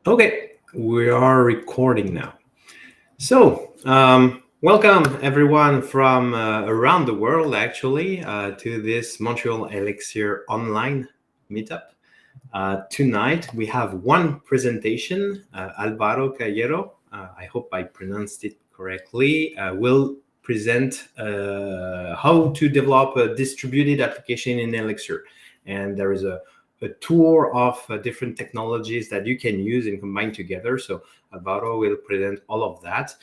Okay, we are recording now. So, welcome everyone from around the world, actually, to this Montreal Elixir online meetup. Tonight, we have one presentation. Alvaro Callero, I hope I pronounced it correctly, will present how to develop a distributed application in Elixir. And there is a tour of different technologies that you can use and combine together. So Alvaro will present all of that.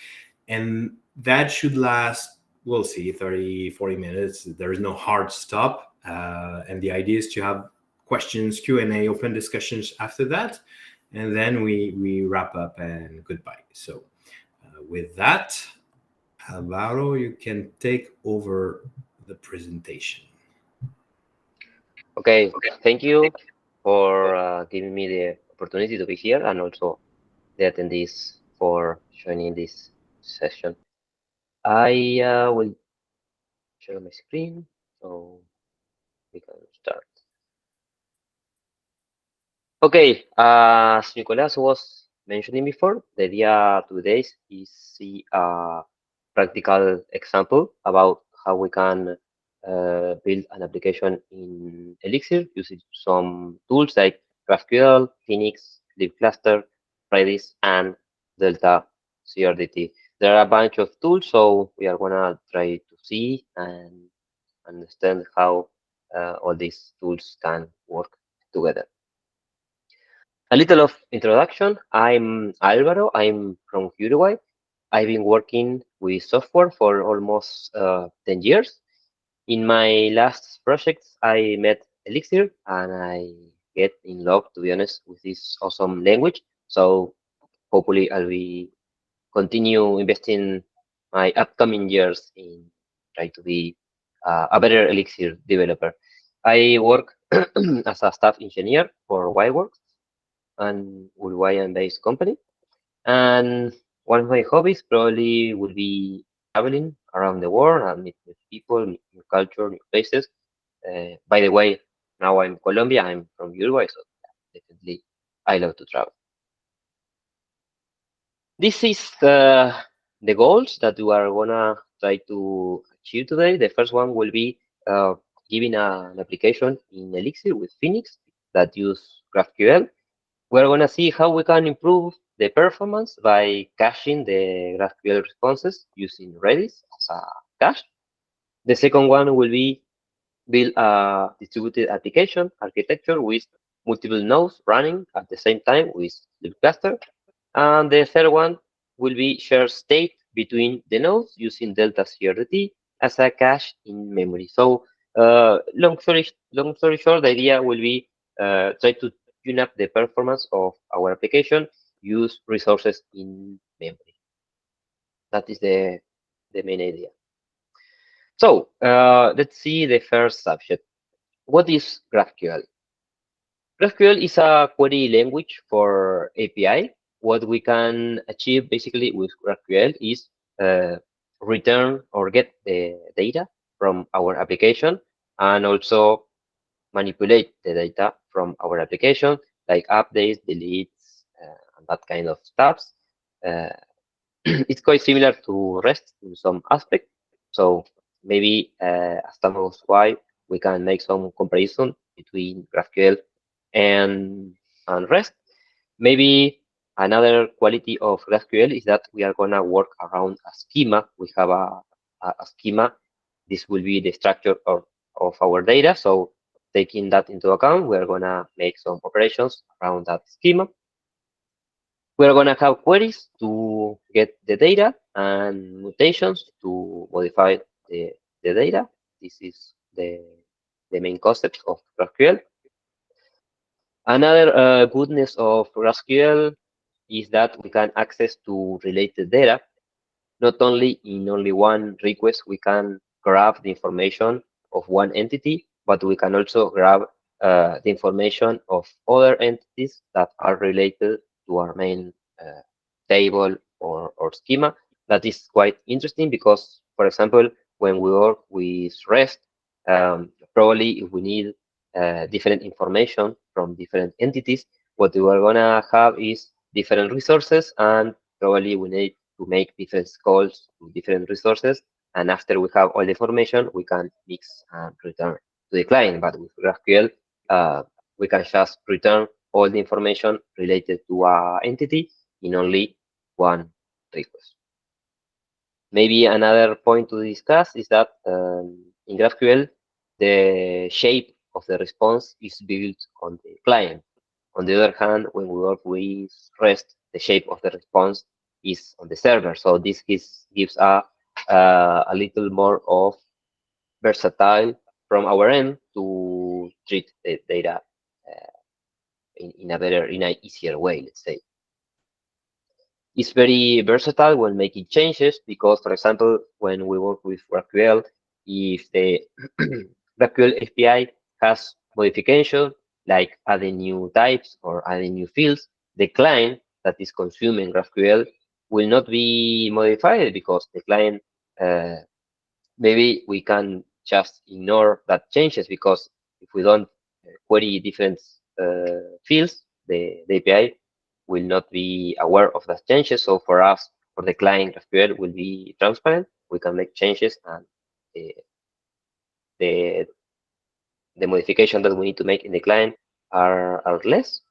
And that should last, we'll see, 30, 40 minutes. There is no hard stop. And the idea is to have questions, Q&A, open discussions after that. And then we wrap up and goodbye. So with that, Alvaro, you can take over the presentation. Okay, thank you for giving me the opportunity to be here and also the attendees for joining this session. I will share my screen so we can start. Okay, as Nicolas was mentioning before, the idea today is see a practical example about how we can build an application in Elixir using some tools like GraphQL, Phoenix, libCluster, Redis, and DeltaCRDT. There are a bunch of tools, so we are gonna try to see and understand how all these tools can work together. A little of introduction. I'm Alvaro. I'm from Uruguay. I've been working with software for almost 10 years. In my last projects, I met Elixir and I get in love, to be honest, with this awesome language. So hopefully I'll be continue investing my upcoming years in try to be a better Elixir developer. I work as a staff engineer for Wireworks, an Uruguayan-based company. And one of my hobbies probably would be traveling around the world and meet new people, new culture, new places. By the way, now I'm Colombia. I'm from Uruguay, so definitely I love to travel. This is the goals that we are gonna try to achieve today. The first one will be giving an application in Elixir with Phoenix that use GraphQL. We're going to see how we can improve the performance by caching the GraphQL responses using Redis as a cache. The second one will be build a distributed application architecture with multiple nodes running at the same time with libCluster. And the third one will be share state between the nodes using DeltaCRDT as a cache in memory. So long story short, the idea will be try to tune up the performance of our application, use resources in memory. That is the main idea. So let's see the first subject. What is GraphQL? GraphQL is a query language for API. What we can achieve basically with GraphQL is return or get the data from our application and also manipulate the data from our application, like updates, deletes, and that kind of stuff. Uh, it's quite similar to REST in some aspect. So maybe as time goes by, we can make some comparison between GraphQL and REST. Maybe another quality of GraphQL is that we are gonna work around a schema. We have a schema. This will be the structure of our data. So taking that into account, we are gonna make some operations around that schema. We're going to have queries to get the data and mutations to modify the data. This is the main concept of GraphQL. Another goodness of GraphQL is that we can access to related data. Not only in only one request, we can grab the information of one entity, but we can also grab the information of other entities that are related to our main table or schema. That is quite interesting because, for example, when we work with REST, probably if we need different information from different entities, what we are gonna have is different resources, and probably we need to make different calls to different resources. And after we have all the information, we can mix and return to the client. But with GraphQL, we can just return all the information related to our entity in only one request. Maybe another point to discuss is that in GraphQL, the shape of the response is built on the client. On the other hand, when we work with REST, the shape of the response is on the server. So this gives a little more of versatile from our end to treat the data in an easier way, let's say. It's very versatile when making changes because, for example, when we work with GraphQL, if the GraphQL API has modification, like adding new types or adding new fields, the client that is consuming GraphQL will not be modified because the client, maybe we can just ignore that changes because if we don't query different fields, the API will not be aware of that changes. So for us, for the client, GraphQL will be transparent. We can make changes, and the modification that we need to make in the client are less.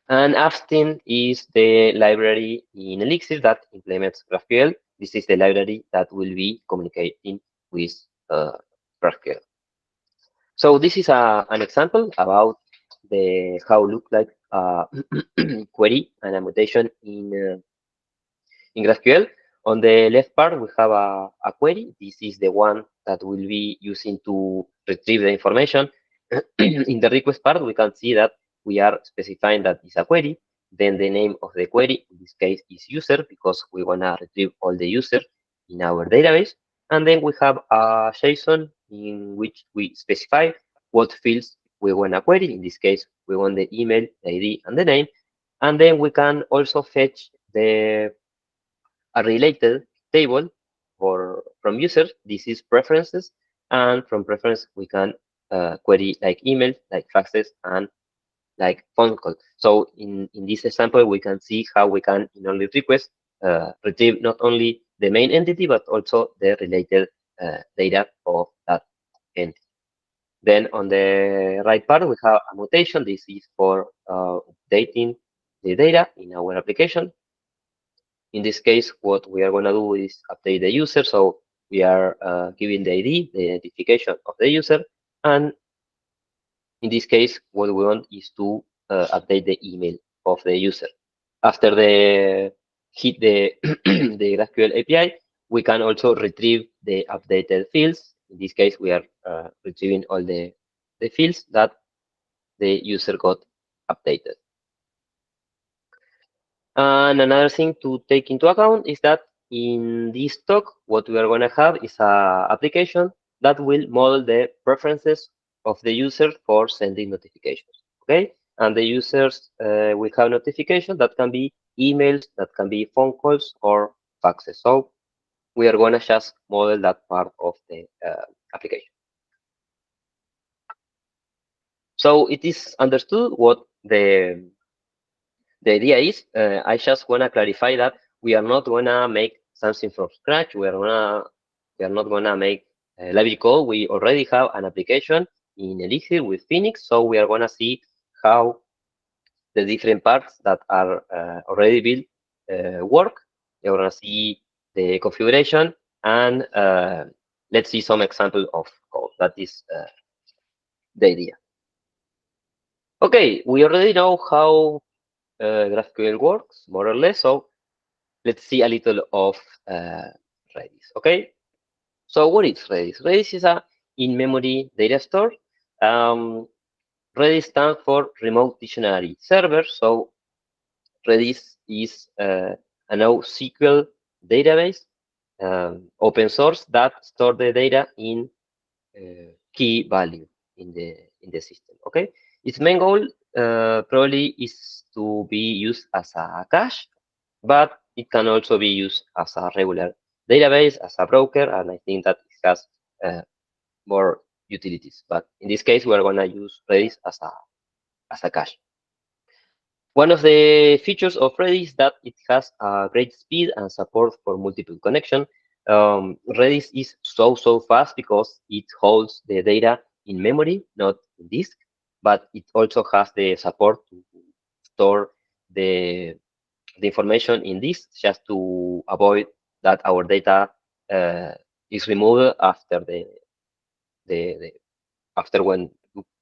And Aftin is the library in Elixir that implements GraphQL. This is the library that will be communicating with GraphQL. So this is an example about how look like query and a mutation in GraphQL. On the left part, we have a query. This is the one that we'll be using to retrieve the information. In the request part, we can see that we are specifying that it's a query. Then the name of the query, in this case, is user, because we want to retrieve all the users in our database. And then we have a JSON in which we specify what fields we want to query. In this case, we want the email, the ID, and the name. And then we can also fetch a related table from users. This is preferences, and from preference we can query like emails, like faxes, and like phone call. So in this example, we can see how we can in only request retrieve not only the main entity but also the related data of that entity. Then on the right part, we have a mutation. This is for updating the data in our application. In this case, what we are going to do is update the user. So we are giving the ID, the identification of the user. And in this case, what we want is to update the email of the user. After the hit the, the GraphQL API, we can also retrieve the updated fields. In this case, we are retrieving all the fields that the user got updated. And another thing to take into account is that in this talk, what we are going to have is an application that will model the preferences of the user for sending notifications. Okay, and the users will have notifications that can be emails, that can be phone calls, or faxes. So we are going to just model that part of the application. So it is understood what the idea is. I just want to clarify that we are not going to make something from scratch. We are not going to make library code. We already have an application in Elixir with Phoenix, so we are going to see how the different parts that are already built work. We're going to see the configuration, and let's see some example of code. That is the idea. Okay, we already know how GraphQL works, more or less. So let's see a little of Redis. Okay, so what is Redis? Redis is a in-memory data store. Redis stands for Remote Dictionary Server. So Redis is a NoSQL database, open source, that store the data in key value in the system. Okay, its main goal probably is to be used as a cache, but it can also be used as a regular database, as a broker, and I think that it has more utilities. But in this case, we are going to use Redis as a cache. One of the features of Redis is that it has a great speed and support for multiple connection. Redis is so fast because it holds the data in memory, not in disk, but it also has the support to store the information in disk just to avoid that our data uh, is removed after the after when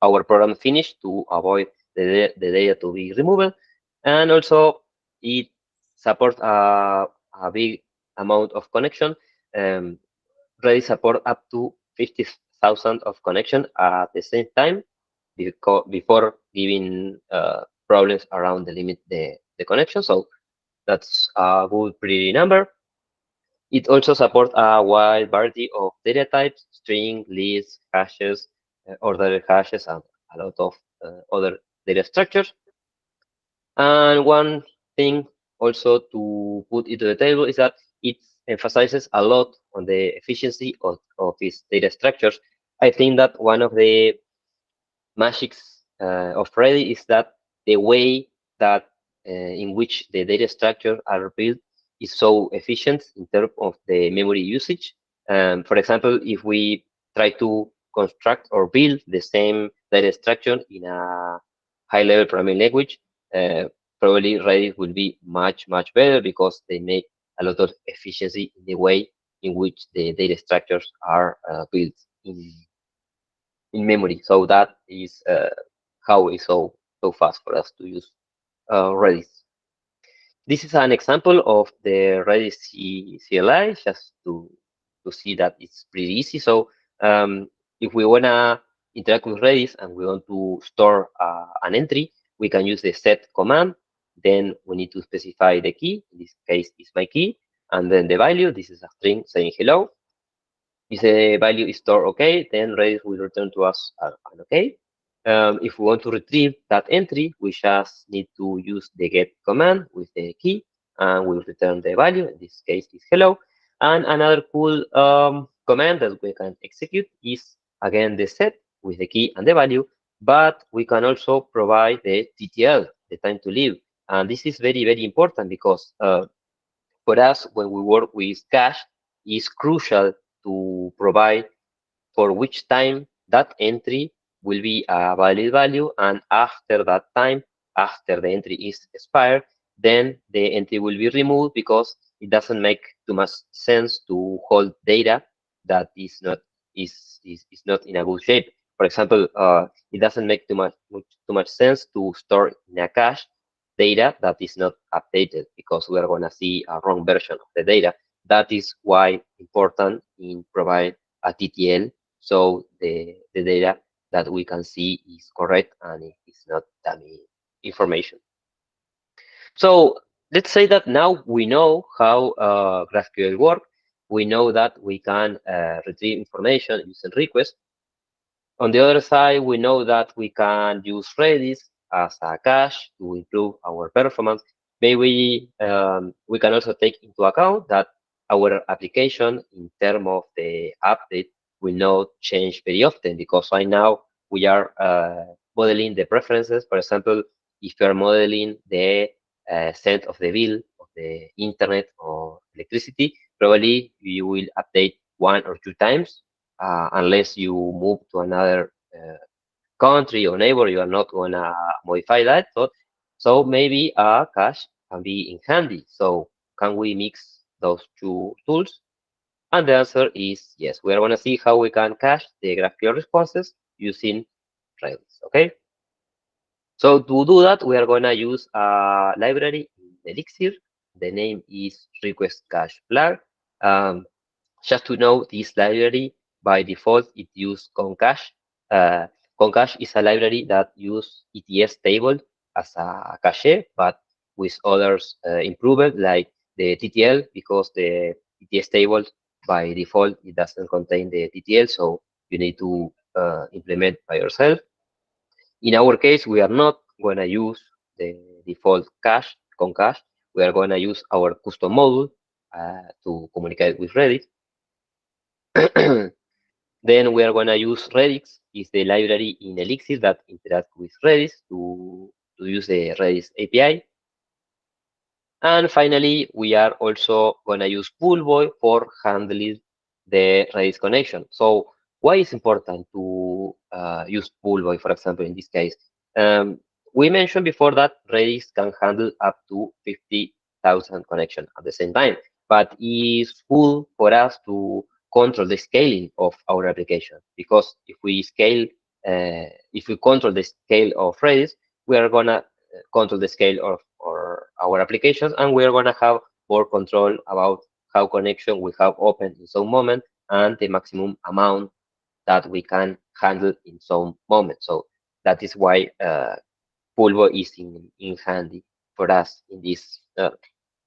our program finished to avoid the data to be removed. And also it supports a big amount of connection. Um, Redis support up to 50,000 of connection at the same time before giving problems around the limit the connection. So that's a good pretty number. It also supports a wide variety of data types, string, lists, hashes, ordered hashes, and a lot of other data structures. And one thing also to put into the table is that it emphasizes a lot on the efficiency of its data structures. I think that one of the magics of Redis is that the way that in which the data structure are built is so efficient in terms of the memory usage. For example, if we try to construct or build the same data structure in a high-level programming language, uh, probably Redis will be much better because they make a lot of efficiency in the way in which the data structures are built in memory. So that is how it's so fast for us to use Redis. This is an example of the Redis CLI, just to see that it's pretty easy. So if we wanna interact with Redis and we want to store an entry, we can use the set command. Then we need to specify the key. In this case, is my key, and then the value. This is a string saying hello. If the value is stored okay, then Redis will return to us an okay. If we want to retrieve that entry, we just need to use the get command with the key, and we'll return the value. In this case, is hello. And another cool command that we can execute is again the set with the key and the value, but we can also provide the TTL, the time to live. And this is very important because for us, when we work with cache, it's crucial to provide for which time that entry will be a valid value, and after that time, after the entry is expired, then the entry will be removed because it doesn't make too much sense to hold data that is not in a good shape. For example, it doesn't make too much sense to store in a cache data that is not updated because we are going to see a wrong version of the data. That is why important in provide a TTL so the data that we can see is correct and it is not dummy information. So let's say that now we know how GraphQL works. We know that we can retrieve information using requests. On the other side, we know that we can use Redis as a cache to improve our performance. Maybe we can also take into account that our application in terms of the update will not change very often because right now we are modeling the preferences. For example, if you are modeling the set of the bill of the internet or electricity, probably you will update 1 or 2 times unless you move to another country or neighbor, you are not gonna modify that. So maybe a cache can be in handy. So can we mix those two tools? And the answer is yes. We are gonna see how we can cache the GraphQL responses using Redis. Okay. So to do that, we are gonna use a library in Elixir. The name is request cache flag. Um, just to know, this library, by default, it uses Concache. Uh, Concache is a library that uses ETS table as a cache, but with others improved, like the TTL, because the ETS table, by default, it doesn't contain the TTL, so you need to implement by yourself. In our case, we are not going to use the default cache, Concache. We are going to use our custom module to communicate with Redis. Then we are going to use Redis, is the library in Elixir that interacts with Redis use the Redis API. And finally, we are also going to use Poolboy for handling the Redis connection. So why is important to use Poolboy, for example, in this case? We mentioned before that Redis can handle up to 50,000 connections at the same time, but it's cool for us to control the scaling of our application, because if we control the scale of Redis, we are gonna control the scale of our applications, and we are gonna have more control about how connection we have open in some moment and the maximum amount that we can handle in some moment. So that is why Pulvo is in handy for us in this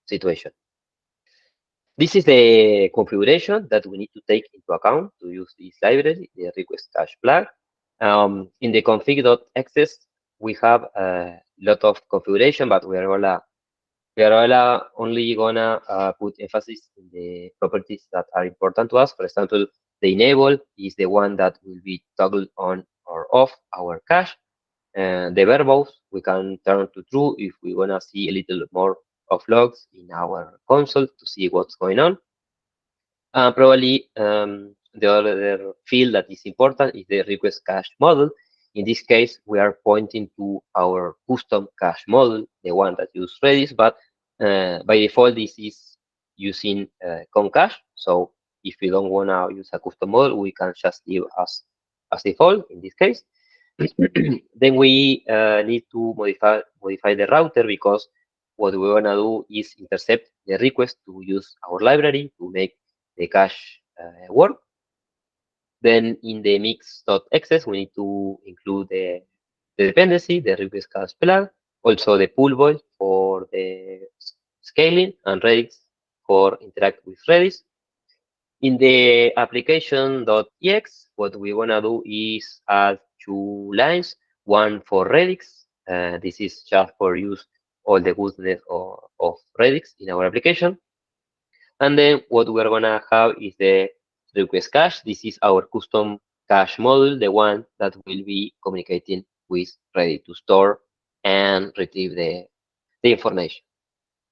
situation. This is the configuration that we need to take into account to use this library, the request cache flag. In the config.xs, we have a lot of configuration, but we are only gonna put emphasis in the properties that are important to us. For example, the enable is the one that will be toggled on or off our cache. And the verbose we can turn to true if we wanna see a little more of logs in our console to see what's going on. Probably the other field that is important is the request cache model. In this case, we are pointing to our custom cache model, the one that uses Redis, but by default, this is using Concache. So if you don't want to use a custom model, we can just leave as default in this case. Then we need to modify the router, because what we want to do is intercept the request to use our library to make the cache work. Then in the mix.xs, we need to include the dependency, the request cache plug, also the Poolboy for the scaling, and Redis for interact with Redis. In the application.ex, what we want to do is add 2 lines, one for Redis. This is just for use all the goodness of Redis in our application. And then what we're gonna have is the request cache. This is our custom cache model, the one that will be communicating with Redis to store and retrieve the information.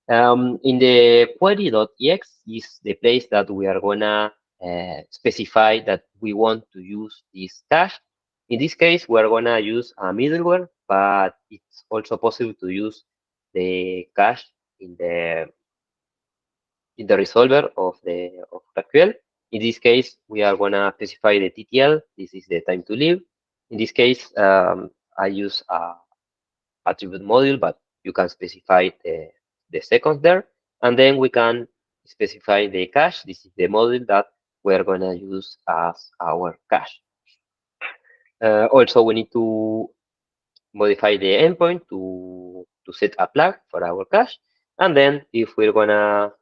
In the query.ex is the place that we are gonna specify that we want to use this cache. In this case, we're gonna use a middleware, but it's also possible to use the cache in the resolver of GraphQL. In this case, we are gonna specify the TTL. This is the time to live. In this case, I use a attribute module, but you can specify the seconds there. And then we can specify the cache. This is the module that we're gonna use as our cache. Also, we need to modify the endpoint to set a flag for our cache. And then if we wanna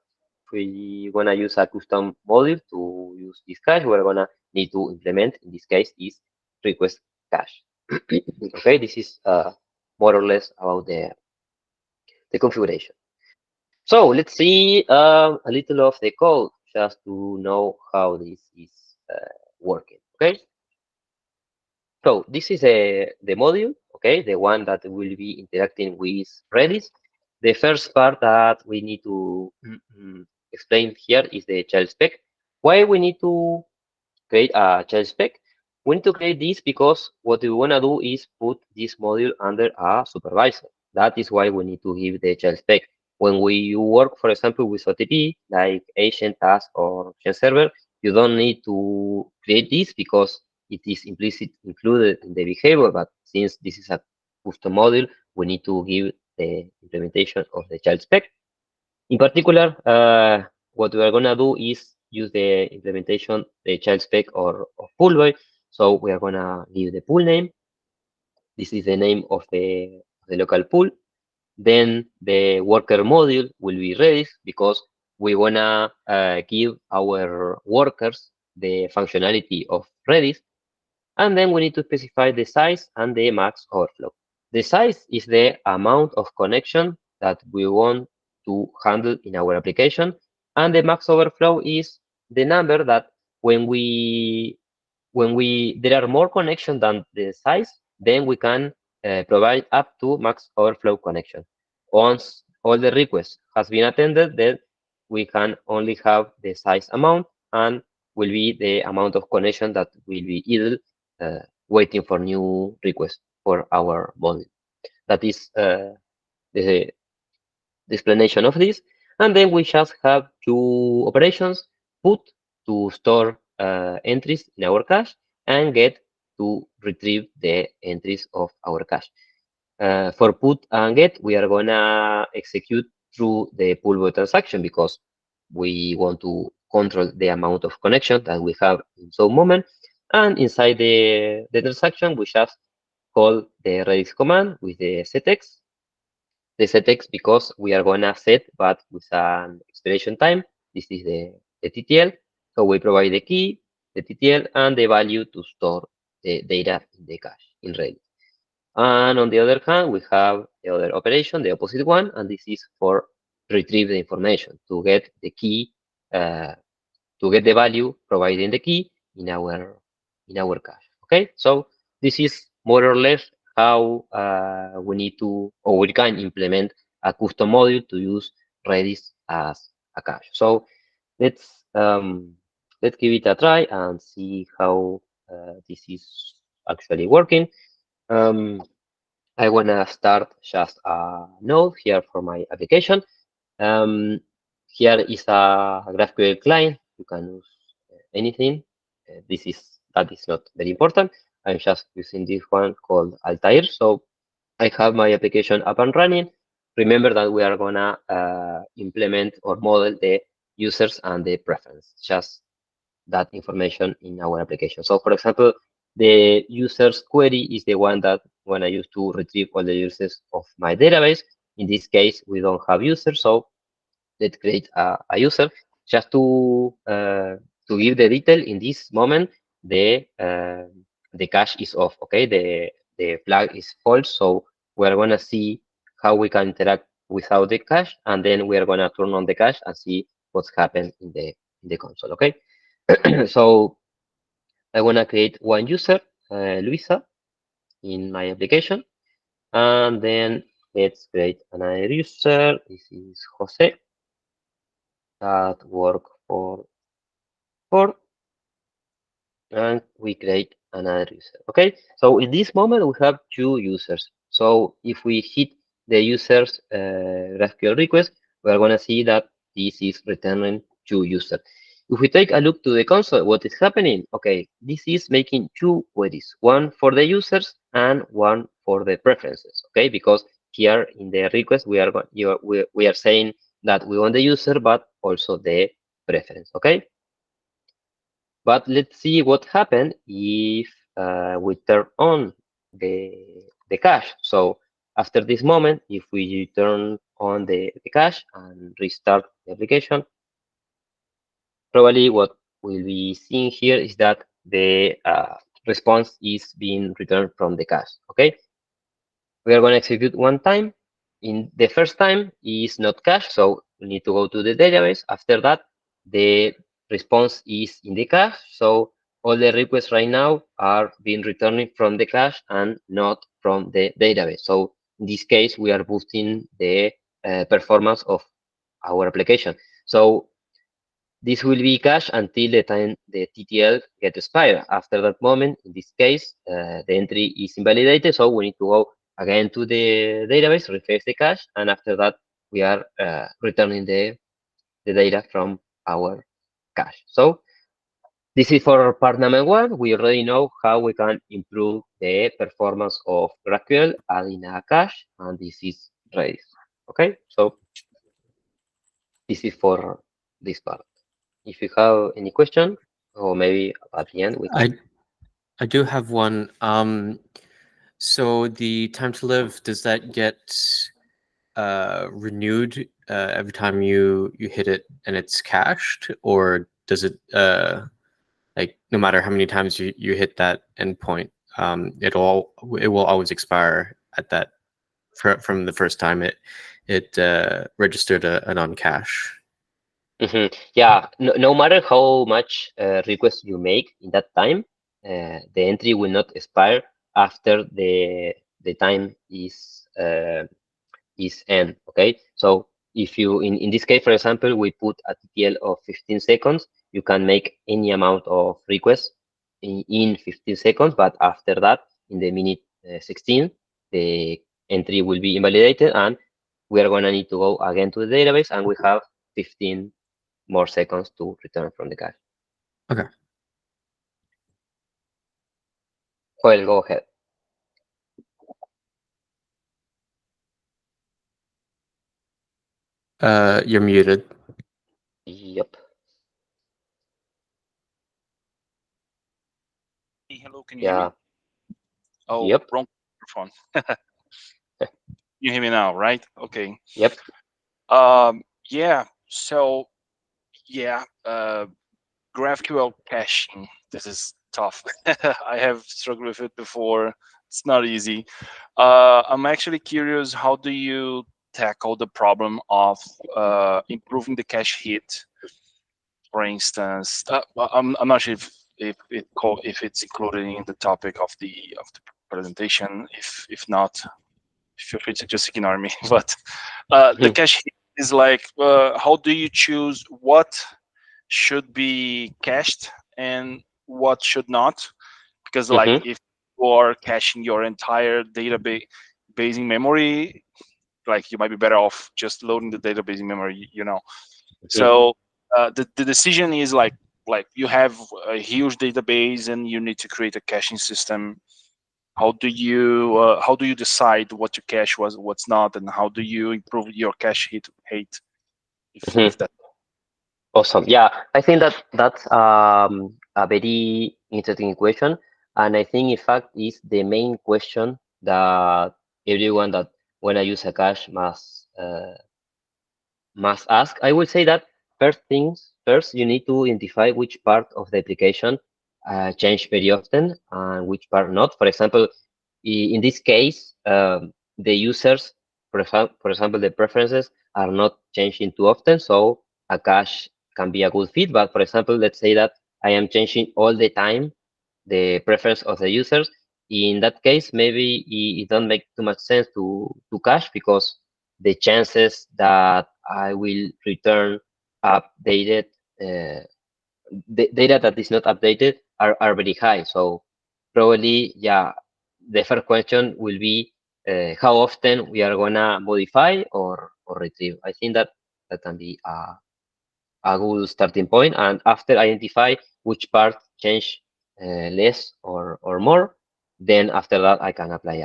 use a custom module to use this cache, we're gonna need to implement, in this case, is request cache. Okay, this is more or less about the configuration. So let's see a little of the code just to know how this is working. Okay. So this is the module, okay, the one that will be interacting with Redis. The first part that we need to explain here is the child spec. Why we need to create a child spec? We need to create this because what we want to do is put this module under a supervisor. That is why we need to give the child spec. When you work, for example, with OTP, like agent, task, or agent server, you don't need to create this because it is implicit included in the behavior. But since this is a custom module, we need to give the implementation of the child spec. In particular, what we are going to do is use the implementation, the child spec of Poolboy. So we are going to give the pool name. This is the name of the local pool. Then the worker module will be Redis because we want to give our workers the functionality of Redis. And then we need to specify the size and the max overflow. The size is the amount of connection that we want to handle in our application. And the max overflow is the number that when there are more connection than the size, then we can provide up to max overflow connection. Once all the requests has been attended, then we can only have the size amount and will be the amount of connection that will be idle, waiting for new requests for our model. That is the explanation of this. And then we just have two operations: put to store entries in our cache, and get to retrieve the entries of our cache. For put and get, we are gonna execute through the pull transaction because we want to control the amount of connection that we have in some moment. And inside the transaction, we just call the Redis command with the setx. The setx because we are gonna set, but with an expiration time. This is the TTL. So we provide the key, the TTL, and the value to store the data in the cache in Redis. And on the other hand, we have the other operation, the opposite one, and this is for retrieve the information to get the key, to get the value providing the key in our cache. Okay, so this is more or less how we need to, or we can implement a custom module to use Redis as a cache. So let's let's give it a try and see how this is actually working. I want to start just a node here for my application. Here is a GraphQL client. You can use anything. That is not very important. I'm just using this one called Altair. So I have my application up and running. Remember that we are gonna implement or model the users and the preference. Just that information in our application. So for example, the user's query is the one that when I use to retrieve all the users of my database. In this case, we don't have users, so let's create a user just to give the detail. In this moment, the cache is off. Okay, the flag is false, so we're gonna see how we can interact without the cache, and then we are gonna turn on the cache and see what's happened in the console. Okay. So I want to create one user, Luisa, in my application. And then let's create another user. This is Jose. That work for, and we create another user. Okay. So in this moment, we have two users. So if we hit the user's GraphQL request, we are going to see that this is returning two users. If we take a look to the console, what is happening? Okay, this is making two queries, one for the users and one for the preferences. Okay, because here in the request we are saying that we want the user, but also the preference. Okay, but let's see what happened if we turn on the cache. So after this moment, if we turn on the cache and restart the application, probably what we'll be seeing here is that the response is being returned from the cache. Okay, we are going to execute one time. In the first time is not cache, so we need to go to the database. After that, the response is in the cache, so all the requests right now are being returning from the cache and not from the database. So in this case, we are boosting the performance of our application. So this will be cached until the time the TTL gets expired. After that moment, in this case, the entry is invalidated, so we need to go again to the database, refresh the cache, and after that, we are returning the data from our cache. So this is for part number one. We already know how we can improve the performance of GraphQL adding a cache, and this is Redis. Okay, so this is for this part. If you have any question, or maybe at the end we can. I do have one. So the time to live, does that get renewed every time you hit it and it's cached, or does it like no matter how many times you hit that endpoint, it will always expire at that from the first time it registered a non-cache? Yeah, no matter how much request you make in that time, the entry will not expire after the time is n. Okay, so if you in this case, for example, we put a TTL of 15 seconds, you can make any amount of requests in 15 seconds, but after that, in the minute 16, the entry will be invalidated, and we are going to need to go again to the database, and we have 15 more seconds to return from the cache. Okay. Well, go ahead. You're muted. Yep. Hello, can you hear me? Oh, Yep. wrong microphone. You hear me now, right? Okay. Yep. Yeah. So, yeah. GraphQL caching. This is tough. I have struggled with it before. It's not easy. I'm actually curious. How do you tackle the problem of improving the cache hit? For instance, I'm not sure if it's included in the topic of the presentation. If not, feel free to just ignore me. But the cache hit is like, how do you choose what should be cached and what should not? Because like if you are caching your entire database in memory, like you might be better off just loading the database in memory, you know. So the decision is like you have a huge database and you need to create a caching system. How do you decide what to cache, what's not, and how do you improve your cache hit rate? If that. Awesome. Yeah, I think that that's a very interesting question, and I think in fact is the main question that everyone that wanna use a cache must ask. I would say that first, you need to identify which part of the application change very often and which part not. For example, in this case, the users, for example, the preferences are not changing too often, so a cache can be a good fit. But for example, let's say that I am changing all the time the preference of the users. In that case, maybe it don't make too much sense to cache, because the chances that I will return updated the data that is not updated are very high. So probably, yeah, the first question will be how often we are gonna modify or retrieve. I think that can be a good starting point, and after identify which part change less or more, then after that I can apply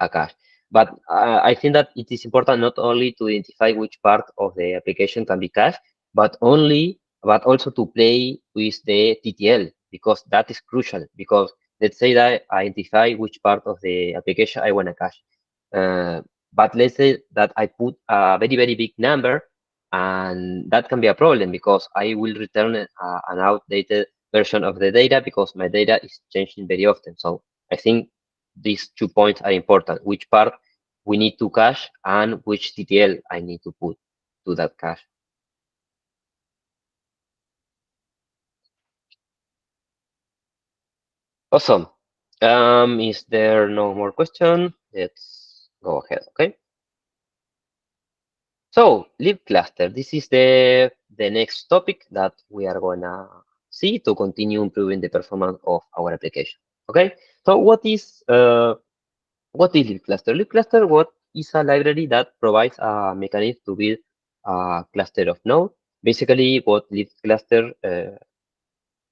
a cache. But I think that it is important not only to identify which part of the application can be cached, but also to play with the TTL, because that is crucial. Because let's say that I identify which part of the application I want to cache, but let's say that I put a very big number, and that can be a problem because I will return an outdated version of the data because my data is changing very often. So I think these 2 points are important: which part we need to cache and which TTL I need to put to that cache. Awesome. Is there no more question? Let's go ahead. Okay. So libCluster, this is the next topic that we are gonna see to continue improving the performance of our application. Okay. So what is libCluster? libCluster is a library that provides a mechanism to build a cluster of nodes. Basically, what libCluster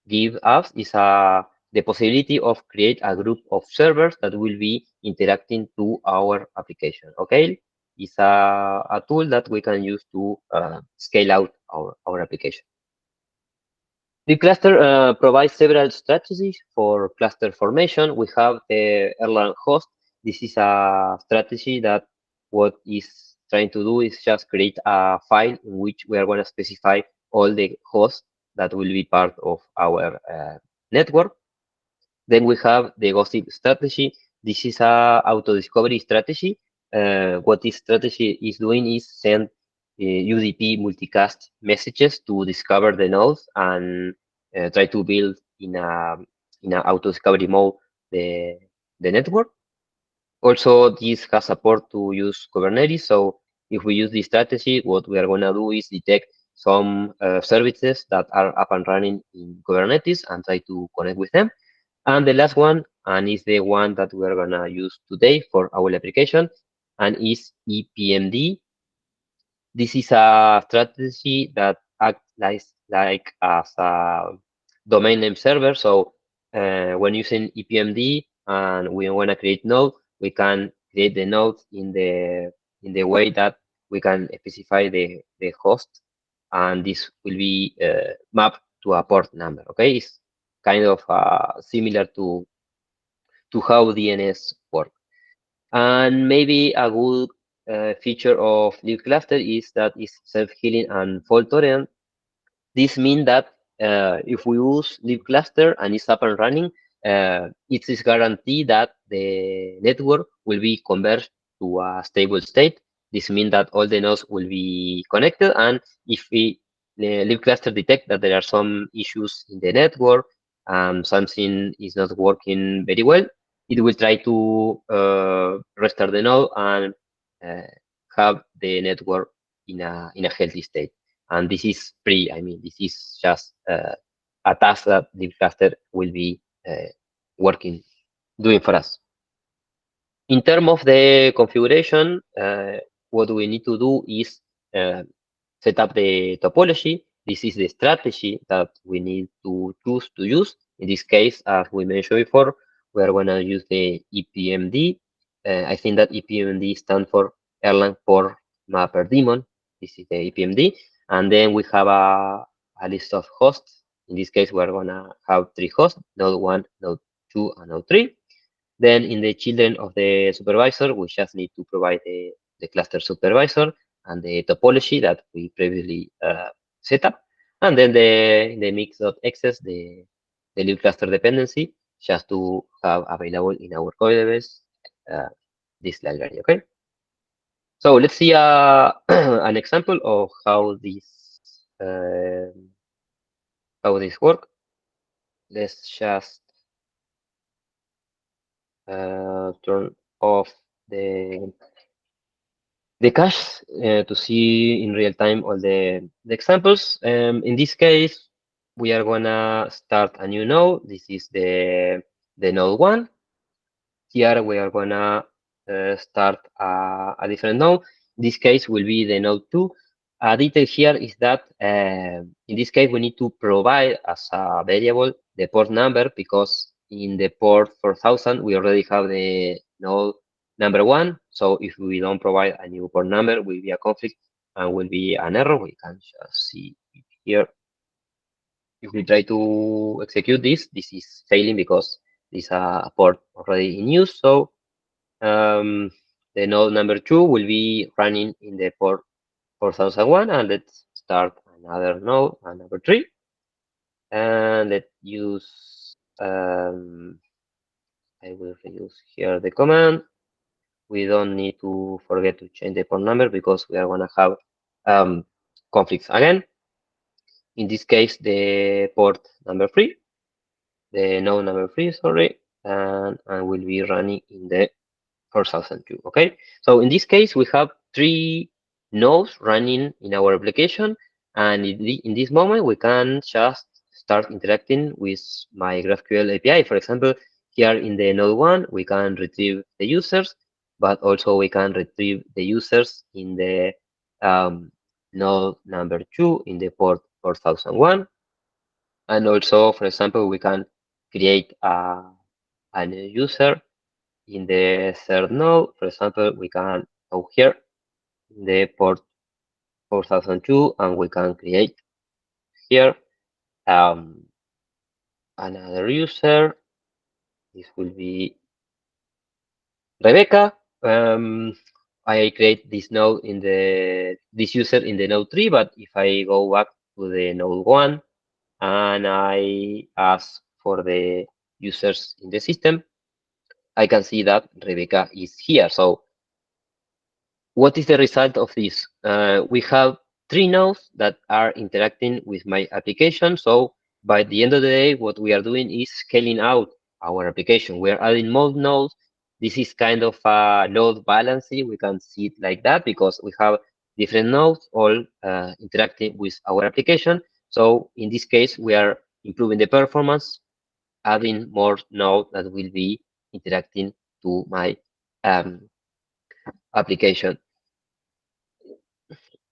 give us is the possibility of create a group of servers that will be interacting to our application. Okay, it's a tool that we can use to scale out our application. The cluster provides several strategies for cluster formation. We have the Erlang host. This is a strategy that what is trying to do is just create a file in which we are going to specify all the hosts that will be part of our network. Then we have the gossip strategy. This is a auto-discovery strategy. What this strategy is doing is send UDP multicast messages to discover the nodes and try to build in a auto-discovery mode the network. Also, this has support to use Kubernetes. So if we use this strategy, what we are going to do is detect some services that are up and running in Kubernetes and try to connect with them. And the last one, and is the one that we are going to use today for our application, and is EPMD. This is a strategy that acts like as a domain name server. So when using EPMD and we want to create node, we can create the nodes in the way that we can specify the host, and this will be mapped to a port number. Okay, it's kind of similar to how DNS work. And maybe a good feature of libCluster is that it's self-healing and fault tolerant. This means that if we use libCluster and it's up and running, it is guaranteed that the network will be converged to a stable state. This means that all the nodes will be connected, and if the libCluster detect that there are some issues in the network, something is not working very well, it will try to restart the node and have the network in a healthy state. And this is free. I mean, this is just a task that libCluster will be doing for us. In terms of the configuration, what we need to do is set up the topology. This is the strategy that we need to choose to use. In this case, as we mentioned before, we are going to use the EPMD. I think that EPMD stands for Erlang Port Mapper Daemon. This is the EPMD. And then we have a list of hosts. In this case, we're going to have 3 hosts, node 1, node 2, and node 3. Then in the children of the supervisor, we just need to provide the cluster supervisor and the topology that we previously set up. And then the mix.xs, the libCluster dependency, just to have available in our code base this library, okay? So let's see an example of how this works. Let's just turn off the cache to see in real time all the examples. In this case, we are gonna start a new node. This is the node 1. Here we are gonna start a different node. In this case will be the node 2. A detail here is that in this case we need to provide as a variable the port number, because in the port 4000 we already have the node number 1. So if we don't provide a new port number, will be a conflict and will be an error. We can just see it here. If we try to execute this is failing because this is a port already in use. So the node number 2 will be running in the port 4001, and let's start another node, number 3, and let's use I will reuse here the command. We don't need to forget to change the port number because we are going to have conflicts again. In this case, the port number 3, the node number 3, sorry, and will be running in the 4002. Okay, so in this case, we have 3 nodes running in our application, and in this moment, we can just start interacting with my GraphQL API. For example, here in the node 1, we can retrieve the users, but also we can retrieve the users in the node number 2 in the port 4001. And also, for example, we can create a new user in the third node. For example, we can go here in the port 4002, and we can create here another user. This will be Rebecca. I create this node this user in the node 3, but if I go back to the node 1 and I ask for the users in the system, I can see that Rebecca is here. So what is the result of this? We have 3 nodes that are interacting with my application. So by the end of the day, what we are doing is scaling out our application. We are adding more nodes. this is kind of a load balancing. We can see it like that because we have different nodes all interacting with our application. So in this case, we are improving the performance, adding more nodes that will be interacting to my application.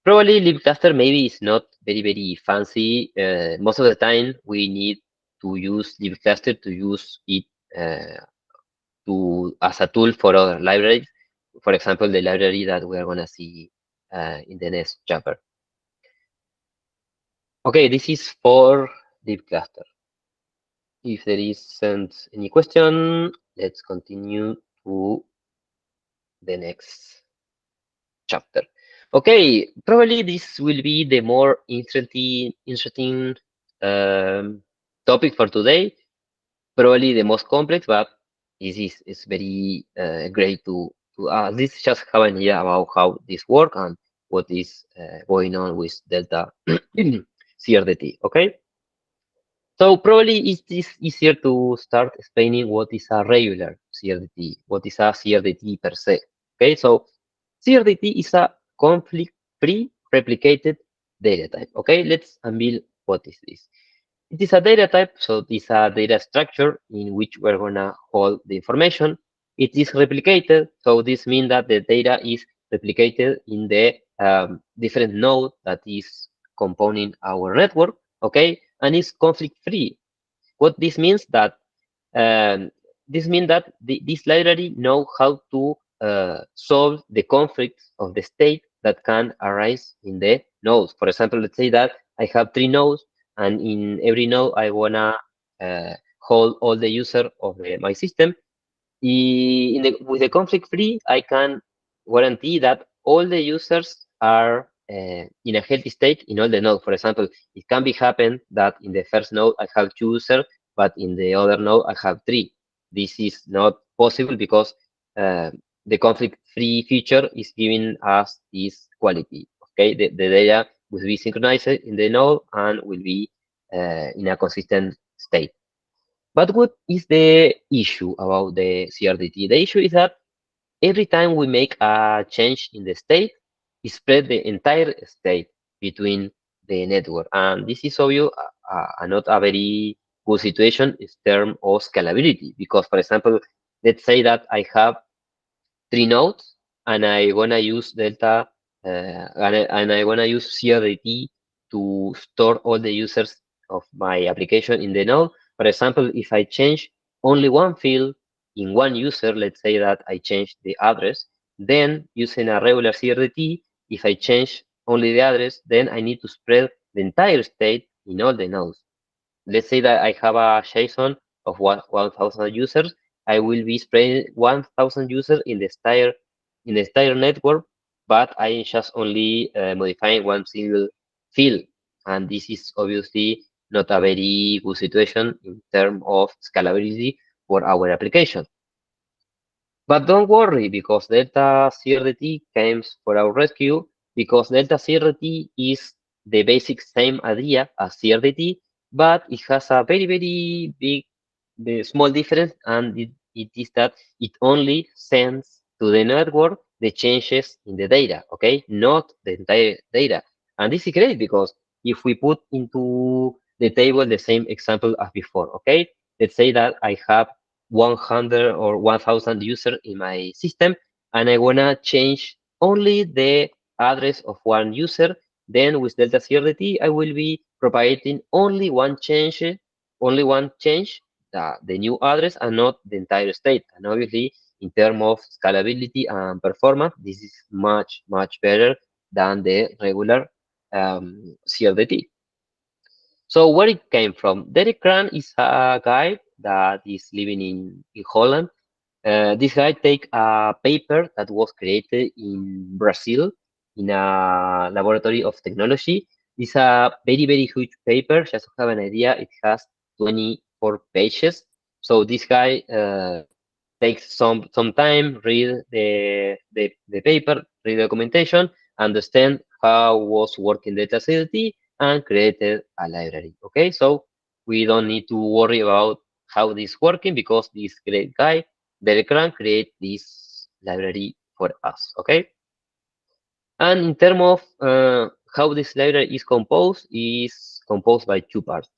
Probably libCluster maybe is not very fancy. Most of the time, we need to use libCluster to use it as a tool for other libraries. For example, the library that we are going to see in the next chapter. Okay, this is for libCluster. If there isn't any question, let's continue to the next chapter. Okay, probably this will be the more interesting topic for today. Probably the most complex, but this is very great to this just have an idea about how this works and what is going on with Delta CRDT. Okay, so probably it is easier to start explaining what is a regular CRDT, what is a CRDT per se. Okay, so CRDT is a conflict-free replicated data type. Okay, let's unveil what is this. It is a data type, so it is a data structure in which we're gonna hold the information. It is replicated, so this means that the data is replicated in the different node that is composing our network, okay? And it's conflict-free. What this means that this library know how to solve the conflicts of the state that can arise in the nodes. For example, let's say that I have 3 nodes, and in every node I wanna hold all the user of my system. With the conflict free, I can guarantee that all the users are in a healthy state in all the nodes. For example, it can be happen that in the first node I have 2 users, but in the other node I have 3. This is not possible because the conflict-free feature is giving us this quality. Okay, the data will be synchronized in the node and will be in a consistent state. But what is the issue about the CRDT? The issue is that every time we make a change in the state, it spread the entire state between the network. And this is obvious, not a very good situation in terms of scalability. Because, for example, let's say that I have 3 nodes and I wanna use Delta and I wanna use CRDT to store all the users of my application in the node. For example, if I change only one field in one user, let's say that I change the address, then using a regular CRDT, if I change only the address, then I need to spread the entire state in all the nodes. Let's say that I have a JSON of 1,000 users. I will be spreading 1,000 users in the entire network, but I am just only modifying one single field. And this is obviously not a very good situation in terms of scalability for our application. But don't worry, because Delta CRDT comes for our rescue, because Delta CRDT is the basic same idea as CRDT, but it has a very big, small difference, and it is that it only sends to the network the changes in the data, okay? Not the entire data. And this is great because if we put into the table the same example as before, okay? Let's say that I have 100 or 1,000 users in my system, and I wanna change only the address of one user. Then with Delta CRDT, I will be providing only one change, the new address, and not the entire state. And obviously, in terms of scalability and performance, this is much better than the regular CRDT. So where it came from? Derek Kran is a guy that is living in Holland. This guy take a paper that was created in Brazil in a laboratory of technology. It's a very huge paper. Just to have an idea, it has 24 pages. So this guy takes some time, read the paper, read the documentation, understand how was working Delta CRDT, and created a library. Okay, so we don't need to worry about how this is working because this great guy DeltaCRDT create this library for us, okay? And in terms of how this library is composed by two parts.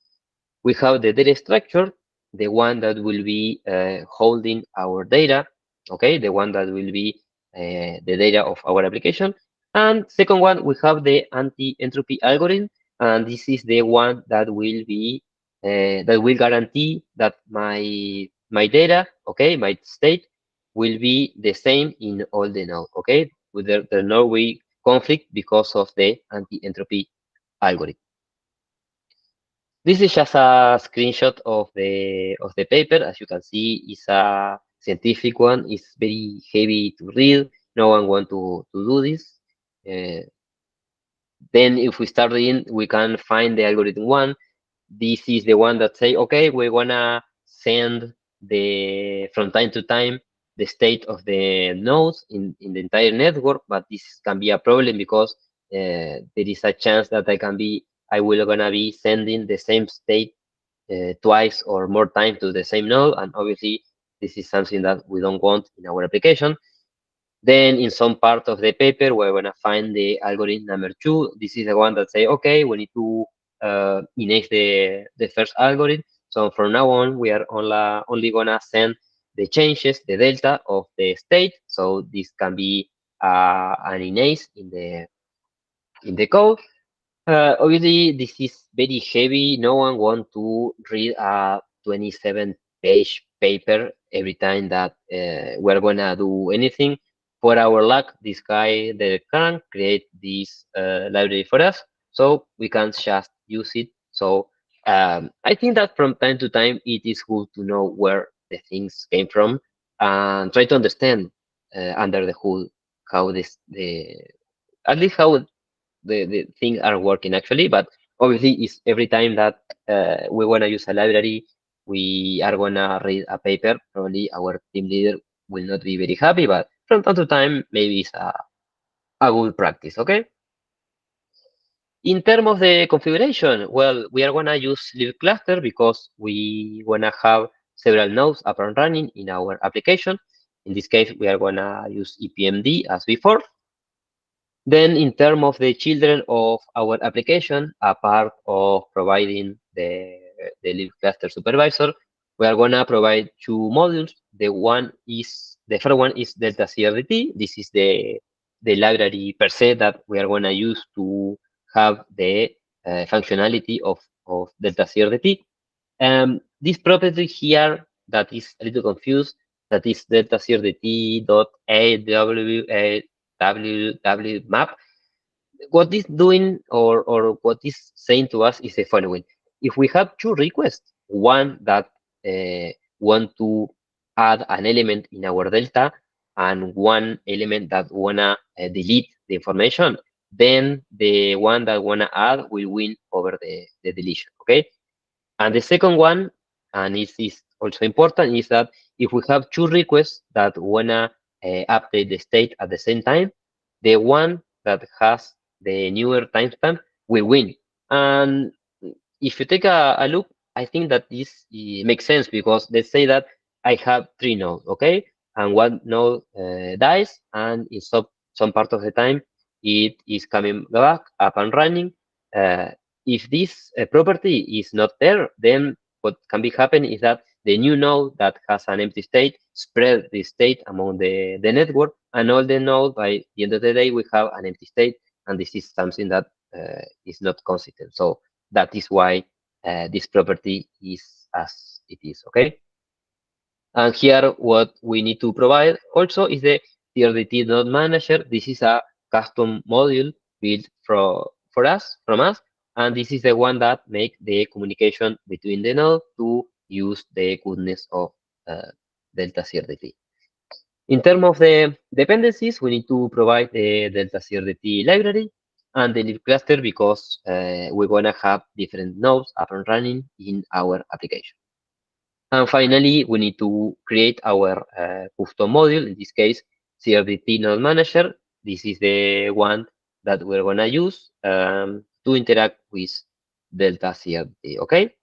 We have the data structure, the one that will be holding our data, okay, the one that will be the data of our application. And second one, we have the anti-entropy algorithm, and this is the one that will be that will guarantee that my data, okay, my state will be the same in all the nodes, okay, with there no way conflict because of the anti-entropy algorithm. This is just a screenshot of the paper. As you can see, it's a scientific one. It's very heavy to read. No one want to do this. Then if we start reading, we can find the algorithm one. This is the one that say, okay, we wanna send from time to time the state of the nodes in the entire network, but this can be a problem because there is a chance that I will gonna be sending the same state twice or more time to the same node, and obviously this is something that we don't want in our application. Then in some part of the paper, we're gonna find the algorithm number 2. This is the one that say, okay, we need to init the first algorithm. So from now on, we are only gonna send the changes, the delta of the state. So this can be an init in the code. Obviously, this is very heavy. No one want to read a 27-page paper every time that we're gonna do anything. For our luck, this guy, the can create this library for us, so we can just use it. So I think that from time to time, it is good to know where the things came from and try to understand under the hood how at least how the things are working actually. But obviously, it's every time that we want to use a library, we are gonna read a paper. Probably our team leader will not be very happy, but from time to time, maybe it's a good practice. Okay. In terms of the configuration, well, we are gonna use libCluster because we wanna have several nodes up and running in our application. In this case, we are gonna use EPMD as before. Then in terms of the children of our application, apart of providing the libCluster supervisor, we are gonna provide two modules. The first one is DeltaCRDT. This is the library per se that we are gonna use to have the functionality of DeltaCRDT. This property here that is a little confused, that is DeltaCRDT.aww map. What this doing or what is saying to us is the following. If we have two requests, one that want to add an element in our delta and one element that wanna delete the information, then the one that wanna add will win over the deletion, okay? And the second one, and this is also important, is that if we have two requests that wanna update the state at the same time, the one that has the newer timestamp will win. And if you take a look, I think that this makes sense because let's say that I have 3 nodes, okay? And one node dies, and in some part of the time, it is coming back up and running. If this property is not there, then what can be happening is that the new node that has an empty state spread the state among the network, and all the nodes by the end of the day we have an empty state, and this is something that is not consistent. So that is why this property is as it is, okay? And here what we need to provide also is the CRDT node manager. This is a custom module built from us, and this is the one that make the communication between the node to use the goodness of DeltaCRDT. In terms of the dependencies, we need to provide the DeltaCRDT library and the libCluster because we're going to have different nodes up and running in our application. And finally, we need to create our custom module, in this case, CRDT node manager. This is the one that we're going to use to interact with DeltaCRDT, okay?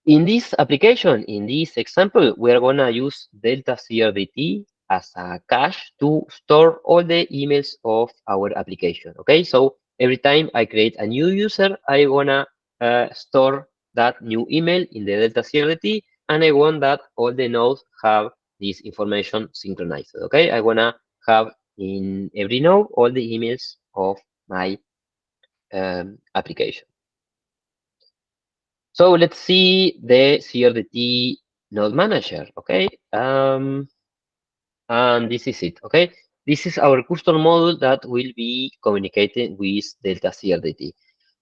In this application, in this example, we are going to use DeltaCRDT as a cache to store all the emails of our application. Okay, so every time I create a new user, I want to store that new email in the DeltaCRDT, and I want that all the nodes have this information synchronized. Okay, I want to have in every node all the emails of my application. So let's see the CRDT node manager, okay? And this is it, okay? This is our custom module that will be communicating with Delta CRDT.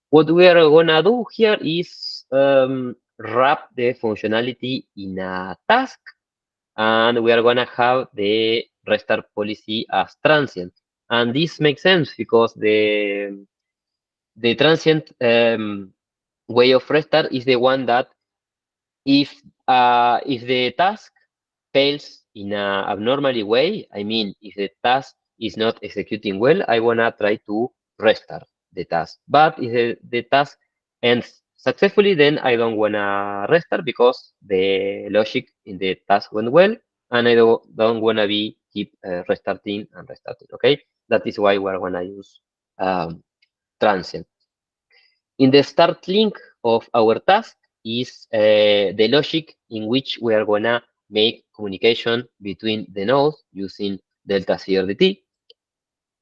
What we are gonna do here is wrap the functionality in a task, and we are gonna have the restart policy as transient. And this makes sense because the transient way of restart is the one that if the task fails in a abnormally way, I mean, if the task is not executing well, I wanna try to restart the task. But if the task ends successfully, then I don't wanna restart because the logic in the task went well, and I don't wanna be keep restarting and restarting. Okay, that is why we're gonna use transient. In the start link of our task is the logic in which we are gonna make communication between the nodes using DeltaCRDT.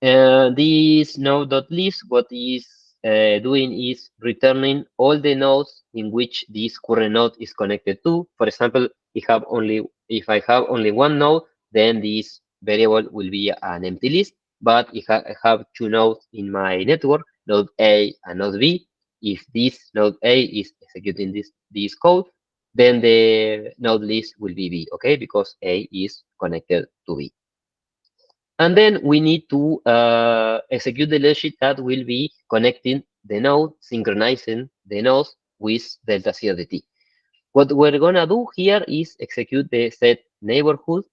This node.list, what is doing is returning all the nodes in which this current node is connected to. For example, if I have only one node, then this variable will be an empty list. But if I have two nodes in my network, node A and node B, if this node A is executing this code, then the node list will be B, okay? Because A is connected to B. And then we need to execute the logic that will be connecting the node, synchronizing the nodes with DeltaCRDT. What we're gonna do here is execute the set neighborhood.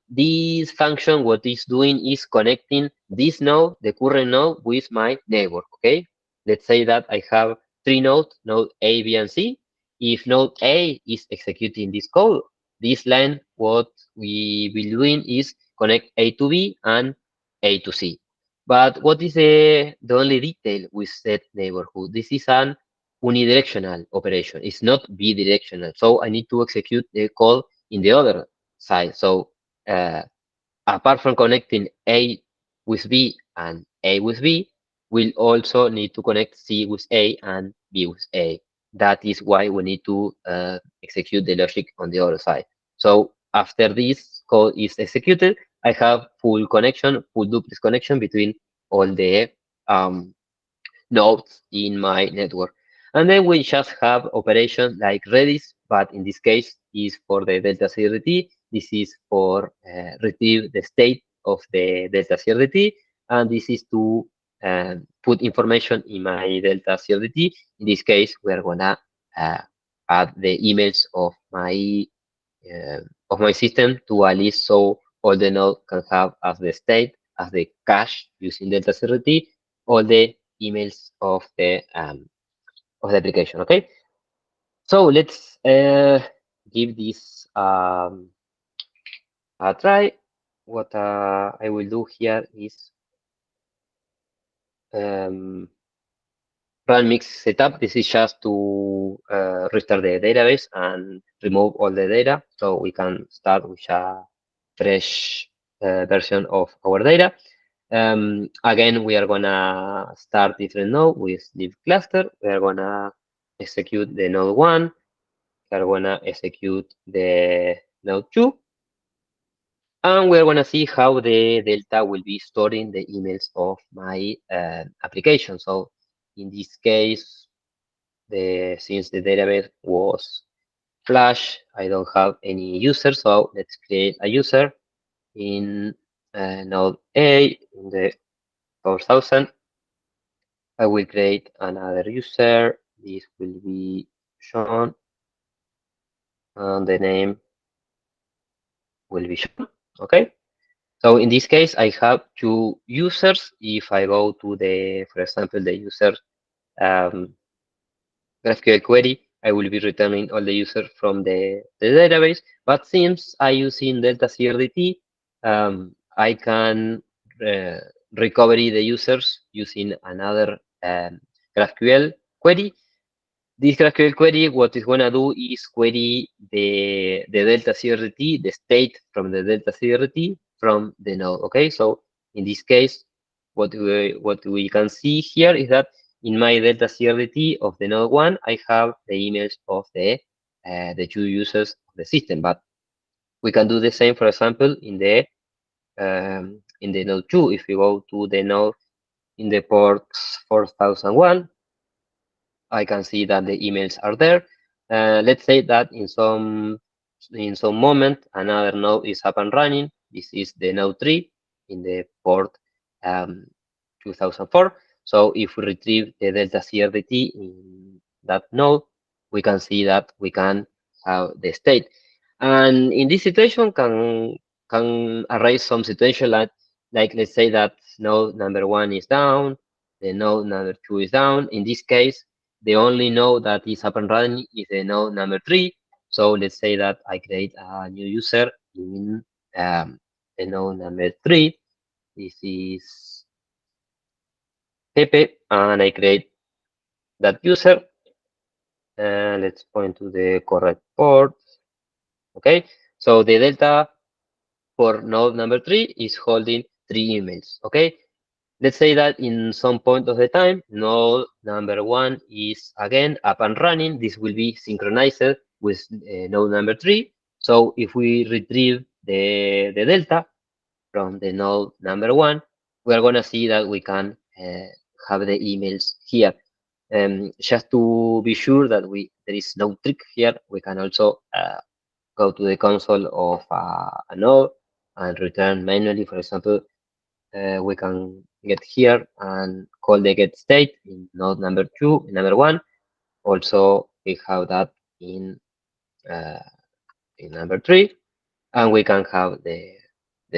This function, what it's doing is connecting this node, the current node, with my neighbor, okay? Let's say that I have three nodes, node A, B, and C. If node A is executing this code, this line, what we will doing is connect A to B and A to C. But what is the only detail with set neighborhood? This is an unidirectional operation. It's not bidirectional. So I need to execute the code in the other side. So apart from connecting A with B and A with B, we'll also need to connect C with A and B with A. That is why we need to execute the logic on the other side. So after this code is executed, I have full connection, full duplex connection between all the nodes in my network. And then we just have operations like Redis, but in this case is for the DeltaCRDT. This is for retrieve the state of the DeltaCRDT, and this is to put information in my DeltaCRDT. In this case, we are gonna add the emails of my system to a list so all the nodes can have as the state, as the cache using DeltaCRDT, all the emails of the application. Okay, so let's give this a try. What I will do here is run mix setup. This is just to restart the database and remove all the data, so we can start with a fresh version of our data. Again, we are gonna start different node with libCluster. We are gonna execute the node 1. We are gonna execute the node 2. And we're gonna see how the Delta will be storing the emails of my application. So in this case, since the database was Flash, I don't have any user. So let's create a user in node A in the 4000. I will create another user. This will be Sean, and the name will be Sean. Okay. So in this case, I have two users. If I go to for example, the user GraphQL query, I will be returning all the users from the database. But since I using DeltaCRDT, I can recover the users using another GraphQL query. This GraphQL query, what it's gonna do is query the DeltaCRDT, the state from the DeltaCRDT from the node. Okay, so in this case, what we can see here is that in my DeltaCRDT of the node 1, I have the emails of the 2 users of the system. But we can do the same, for example, in the node 2. If you go to the node in the port 4001, I can see that the emails are there. Let's say that in some moment another node is up and running. This is the node 3 in the port 2004. So if we retrieve the DeltaCRDT in that node, we can see that we can have the state. And in this situation can arise some situation like let's say that node number 1 is down, the node number 2 is down. In this case, the only node that is up and running is the node number 3. So let's say that I create a new user in the node number 3. This is Pepe, and I create that user. Let's point to the correct port. Okay, so the delta for node number 3 is holding 3 emails. Okay, let's say that in some point of the time, node number 1 is again up and running. This will be synchronized with node number 3. So if we retrieve the delta from the node number 1, we are going to see that we can have the emails here. Just to be sure that there is no trick here, we can also go to the console of a node and return manually. For example, we can get here and call the get state in node number 2, number 1. Also, we have that in number 3, and we can have the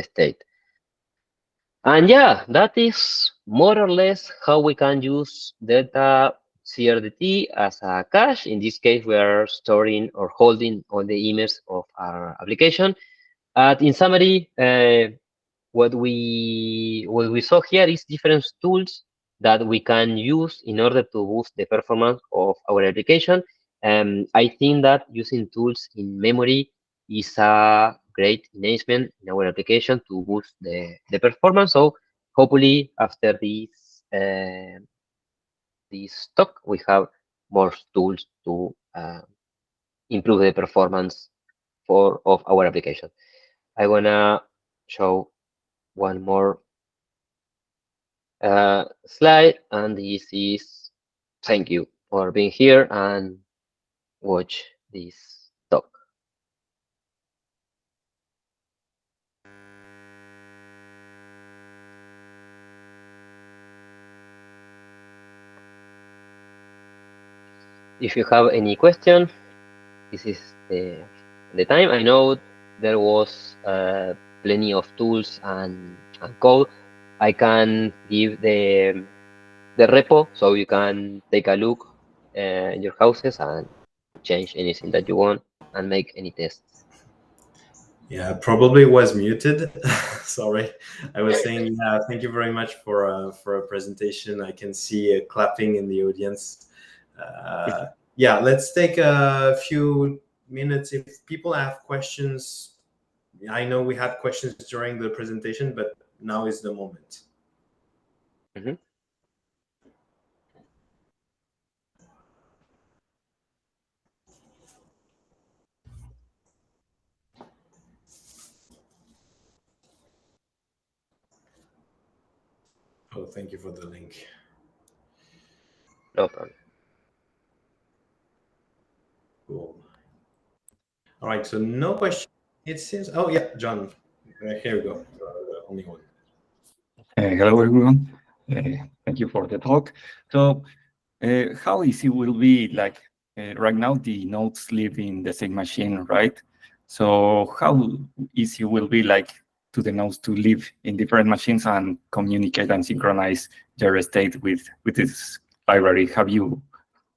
state. And yeah, that is more or less how we can use DeltaCRDT as a cache. In this case, we are storing or holding all the emails of our application. In summary, what we saw here is different tools that we can use in order to boost the performance of our application. I think that using tools in memory is a great enhancement in our application to boost the performance. So hopefully after this talk, we have more tools to improve the performance of our application. I wanna show one more slide, and this is thank you for being here and watch this talk. If you have any question, this is the time. I know there was plenty of tools and code. I can give the repo so you can take a look in your houses and change anything that you want and make any tests. Yeah, probably was muted. Sorry, I was saying thank you very much for a presentation. I can see clapping in the audience. Yeah, let's take a few minutes if people have questions. I know we had questions during the presentation, but now is the moment. Mm-hmm. Oh, thank you for the link. No problem. Cool. All right, so no question. It seems. Oh yeah, John. Here we go. The only one. Hello everyone. Thank you for the talk. So, how easy will be like right now the nodes live in the same machine, right? So how easy will be like to the nodes to live in different machines and communicate and synchronize their state with this library? Have you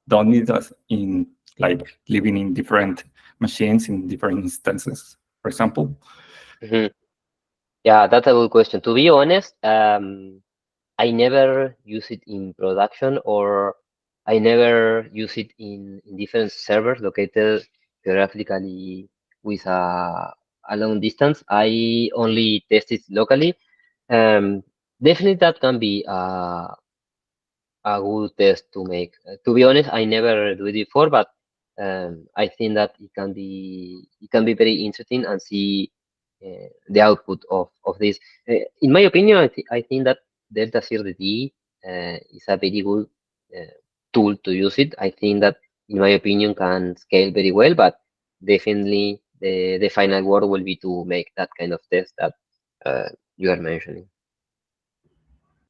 done it in like living in different machines in different instances, for example? Mhm. Yeah, that's a good question. To be honest, I never use it in production, or I never use it in different servers located geographically with a long distance. I only test it locally. Definitely that can be a good test to make. To be honest, I never do it before, but I think that it can be very interesting and see the output of this. In my opinion, I think that DeltaCRDT is a very good tool to use it. I think that, in my opinion, can scale very well, but definitely the final word will be to make that kind of test that you are mentioning.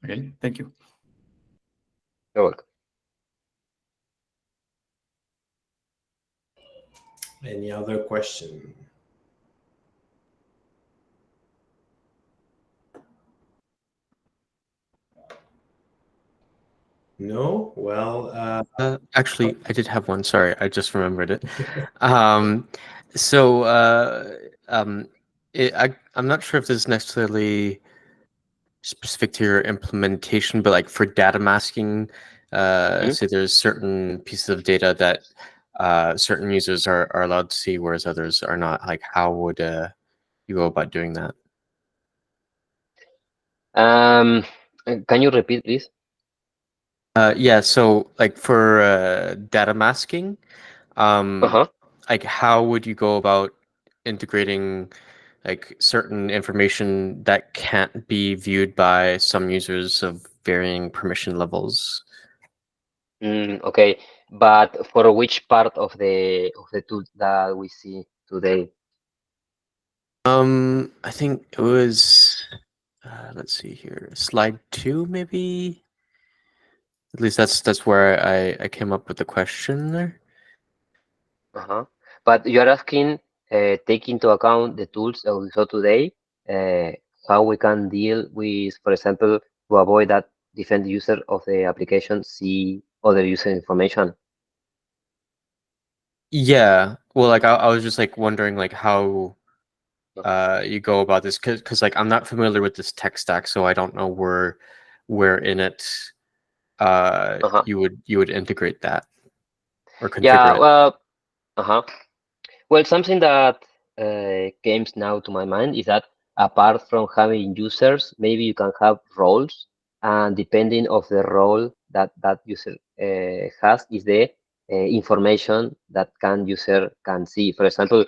Okay, thank you. You're welcome. Any other question? No? Well, Actually, I did have one. Sorry, I just remembered it. So I'm not sure if this is necessarily specific to your implementation, but like for data masking, say there's certain pieces of data that certain users are allowed to see, whereas others are not. Like, how would you go about doing that? Can you repeat, please? Yeah, so like for data masking, like how would you go about integrating like certain information that can't be viewed by some users of varying permission levels? Okay, but for which part of the tool that we see today? I think it was let's see here, slide 2 maybe. At least that's where I came up with the question there. But you are asking, take into account the tools that we saw today, how we can deal with, for example, to avoid that different user of the application see other user information. Yeah, well, like I was just like wondering like how you go about this, because like I'm not familiar with this tech stack, so I don't know where in it you would integrate that or configure Yeah, it. well, well, something that came now to my mind is that apart from having users, maybe you can have roles, and depending of the role that that user has, is the information that user can see. For example,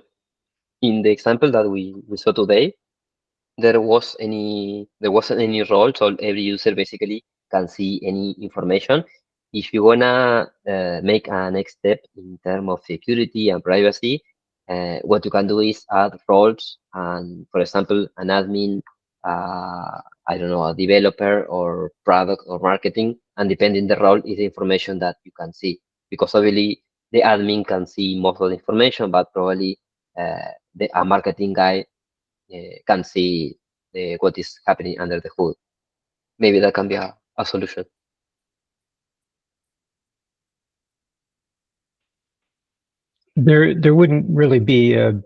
in the example that we saw today, there wasn't any role, so every user basically can see any information. If you wanna make a next step in terms of security and privacy, what you can do is add roles, and for example, an admin, I don't know, a developer or product or marketing, and depending the role is the information that you can see, because obviously the admin can see most of the information, but probably a marketing guy can see what is happening under the hood. Maybe that can be a solution. There wouldn't really be a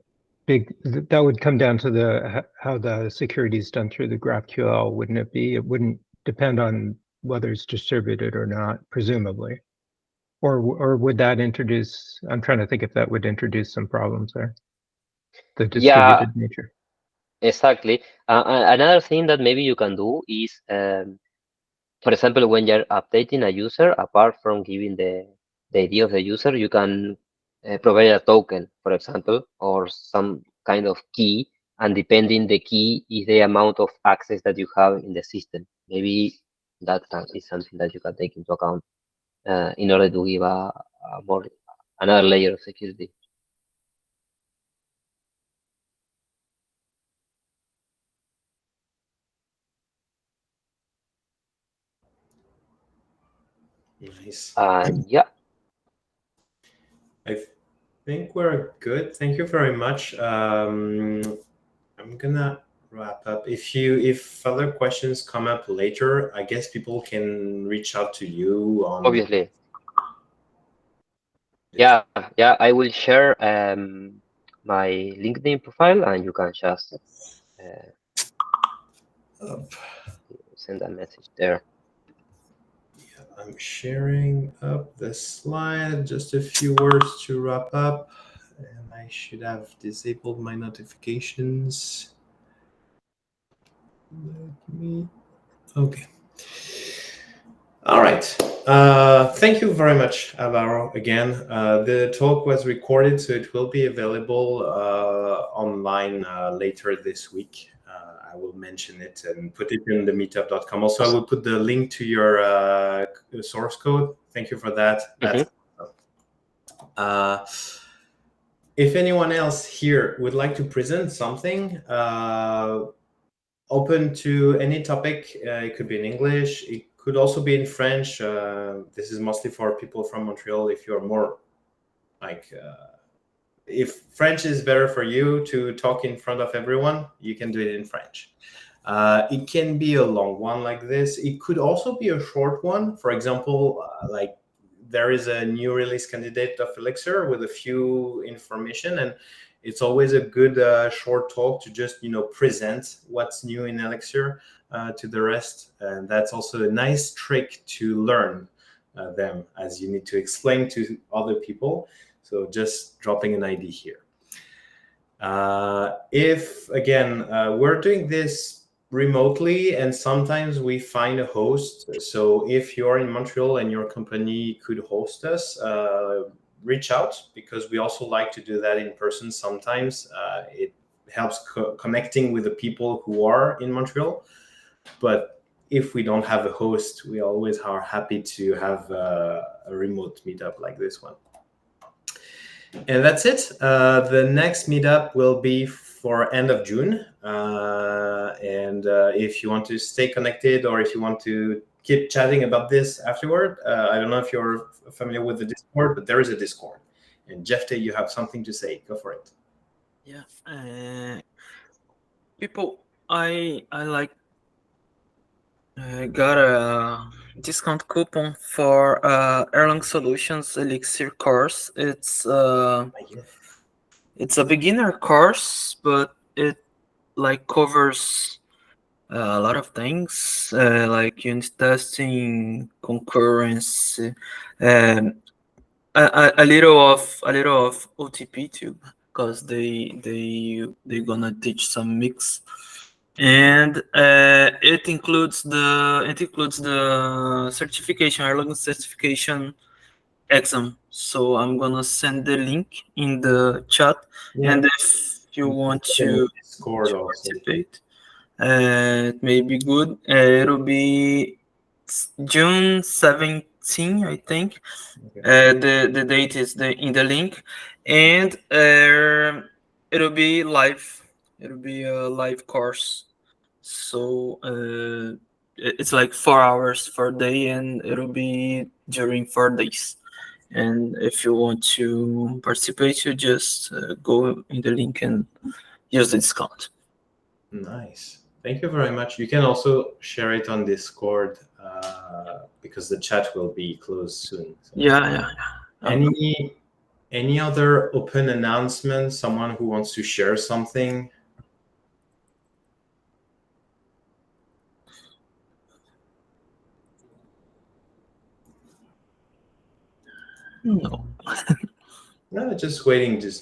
big, that would come down to how the security is done through the GraphQL, wouldn't it be? It wouldn't depend on whether it's distributed or not, presumably. Or would that introduce, I'm trying to think if that would introduce some problems there, the Yeah, distributed nature. exactly. Another thing that maybe you can do is, for example, when you're updating a user, apart from giving the ID of the user, you can provide a token, for example, or some kind of key, and depending the key is the amount of access that you have in the system. Maybe that is something that you can take into account in order to give a more another layer of security. Nice. Yeah. I think we're good. Thank you very much. I'm gonna wrap up. If other questions come up later, I guess people can reach out to you on. Obviously. Yeah, yeah. I will share my LinkedIn profile, and you can just send a message there. Yeah, I'm sharing up the slide. Just a few words to wrap up, and I should have disabled my notifications. Let me. Okay. All right. Thank you very much, Alvaro. Again, the talk was recorded, so it will be available online later this week. I will mention it and put it in the meetup.com. Also, I will put the link to your source code. Thank you for that. That's if anyone else here would like to present something, open to any topic. It could be in English. It could also be in French. This is mostly for people from Montreal. If you're more like, if French is better for you to talk in front of everyone, you can do it in French. It can be a long one like this. It could also be a short one. For example, like there is a new release candidate of Elixir with a few information, and it's always a good short talk to just present what's new in Elixir to the rest, and that's also a nice trick to learn them, as you need to explain to other people. So just dropping an ID here. If again we're doing this remotely, and sometimes we find a host. So if you're in Montreal and your company could host us, reach out, because we also like to do that in person sometimes. It helps connecting with the people who are in Montreal. But if we don't have a host, we always are happy to have a remote meetup like this one. And that's it. The next meetup will be for end of June. And if you want to stay connected, or if you want to keep chatting about this afterward, I don't know if you're familiar with the Discord, but there is a Discord. And Jefte, you have something to say. Go for it. Yeah. People, I like got a discount coupon for Erlang Solutions Elixir course. It's a beginner course, but it like covers a lot of things like unit testing, concurrency, a little of OTP too, because they gonna teach some mix. And it includes the certification, Erlang certification exam. So I'm gonna send the link in the chat, and if you want to participate, it may be good. It'll be June 17, I think. The date is in the link, and it'll be live. It'll be a live course. So it's like 4 hours per day, and it'll be during 4 days. And if you want to participate, you just go in the link and use the discount. Nice. Thank you very much. You can also share it on Discord because the chat will be closed soon. So. Yeah. Any other open announcements? Someone who wants to share something? No. No, just waiting. Just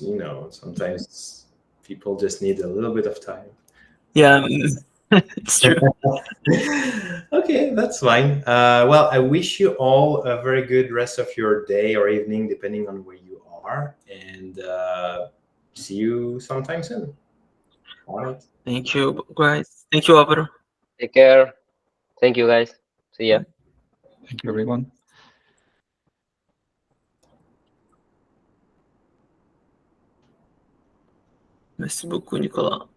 sometimes people just need a little bit of time. Yeah, it's true. Okay, that's fine. Well, I wish you all a very good rest of your day or evening, depending on where you are, and see you sometime soon. All right. Thank you, guys. Thank you, Alvaro. Take care. Thank you, guys. See ya. Thank you, everyone. Merci beaucoup, Nicolas.